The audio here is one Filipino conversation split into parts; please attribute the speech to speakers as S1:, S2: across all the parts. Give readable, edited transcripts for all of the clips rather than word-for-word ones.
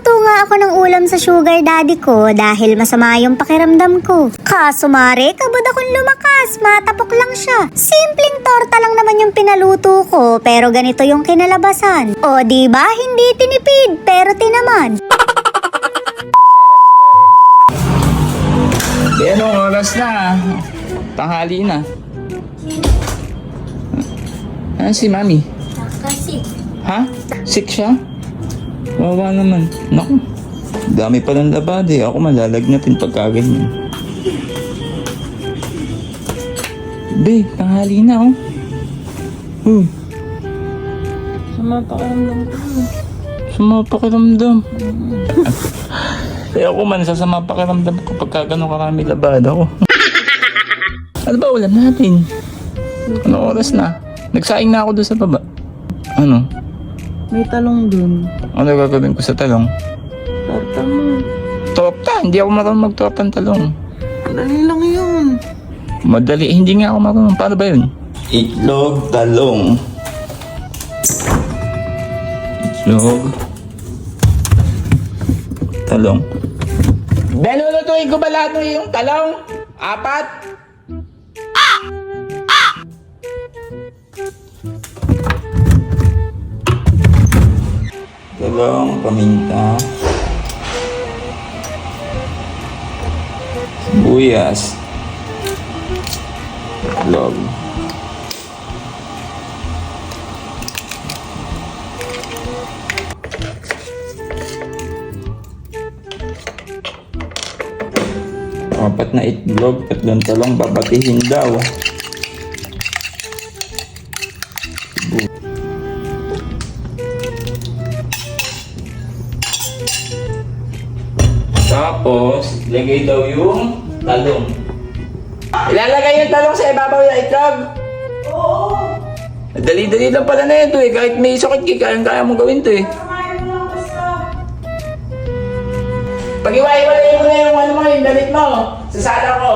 S1: Nagluto nga ako ng ulam sa sugar daddy ko dahil masama yung pakiramdam ko. Kaso mare, kabod akong lumakas, matapok lang siya. Simpleng torta lang naman yung pinaluto ko, pero ganito yung kinalabasan. O diba, hindi tinipid, pero tinaman.
S2: Di anong oras na? Tanghali na. Ah, si Mami?
S1: Kasi
S2: Ha? Sick siya? Wawa naman. Naku. Dami pa ng labad eh. Ako malalagnatin pagka ganyan. Be, tanghali na oh. Sama pakiramdam ko. Sama pakiramdam. Eh ako man, sasama pakiramdam ko pagka gano'ng karami labad ako. Ano ba ulam natin? Anong oras na? Nagsaing na ako doon sa baba. Ano?
S3: May talong dun.
S2: Ano gagawin ko sa talong?
S3: Torta mo.
S2: Torta? Hindi ako marunong magtorta ng talong.
S3: Dali lang yun.
S2: Madali, hindi nga ako marunong. Paano ba yun? Itlog, talong. Itlog. Talong. Belulutuin ko ba lahat ng iyong talong? 4? Talong, paminta. Sibuyas. Itlog. Apat na itlog, 3 talong, babatihin daw. Tapos, ilagay daw yung talong. Ilalagay yung talong sa ibabaw ng itlog? Oo. Dali-dali lang pala na ito eh. Kahit may sakit ka, kaya mo gawin ito eh. Pag-iwa-iwalay mo na yung ano mo, yung damit mo. Sa sala ko.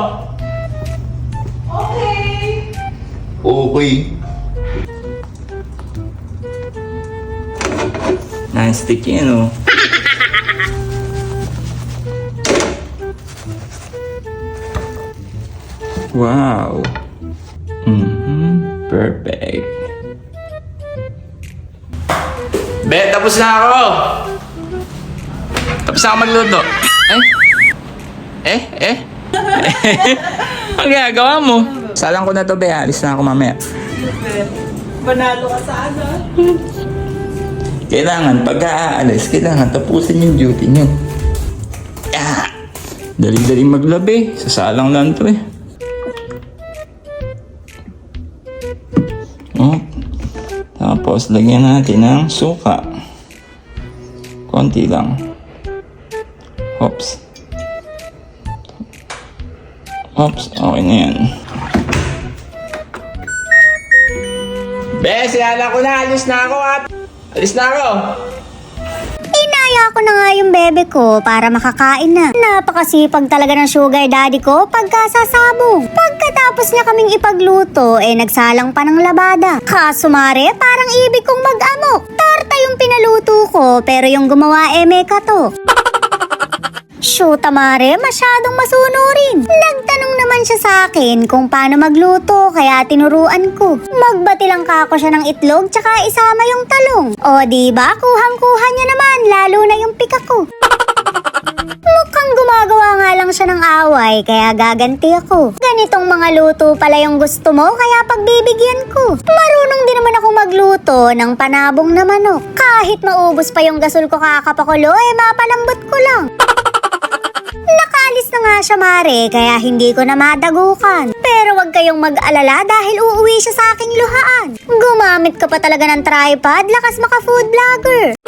S2: Okay. Okay. Non-stick yan oh. Wow. Perfect. Be, tapos na ako. Tapos na ako magluto. Ang ginagawa mo? Salang ko na to, Be. Alis na ako mamaya.
S3: Panalo ka sa ano?
S2: Kailangan, pag-aalis, kailangan tapusin yung duty nyo. Dali-dali maglabi. Sasalang lang to eh. Oh. Tapos, lagyan natin ng suka. Konti lang. Oops. Oops, okay na yan. Be, sinala ko na. Alis na ako at... Alis na ako.
S1: inaya ko na nga yung bebe ko para makakain na. Napakasipag talaga ng sugar daddy ko pagkasasabong. Pagkatapos niya kaming ipagluto, nagsalang pa ng labada. Kaso mare, parang ibig kong mag-amok. Torta yung pinaluto ko, pero yung gumawa may kato. Shoot, mare, masyadong masunurin. Nagtanong naman siya sa akin kung paano magluto, kaya tinuruan ko. Magbati lang kako siya ng itlog, tsaka isama yung talong. O diba, kuhang-kuha niya naman, lalo na yung pika ko. Mukhang gumagawa nga lang siya ng away, kaya gaganti ako. Ganitong mga luto pala yung gusto mo, kaya pagbibigyan ko. Marunong din naman ako magluto ng panabong na manok. Kahit maubos pa yung gasol ko kakapakulo, mapalambot ko lang. Nakaalis na nga siya mare, kaya hindi ko na madagukan. Pero wag kayong mag-alala dahil uuwi siya sa aking luhaan. Gumamit ka pa talaga ng tripod, lakas maka food vlogger.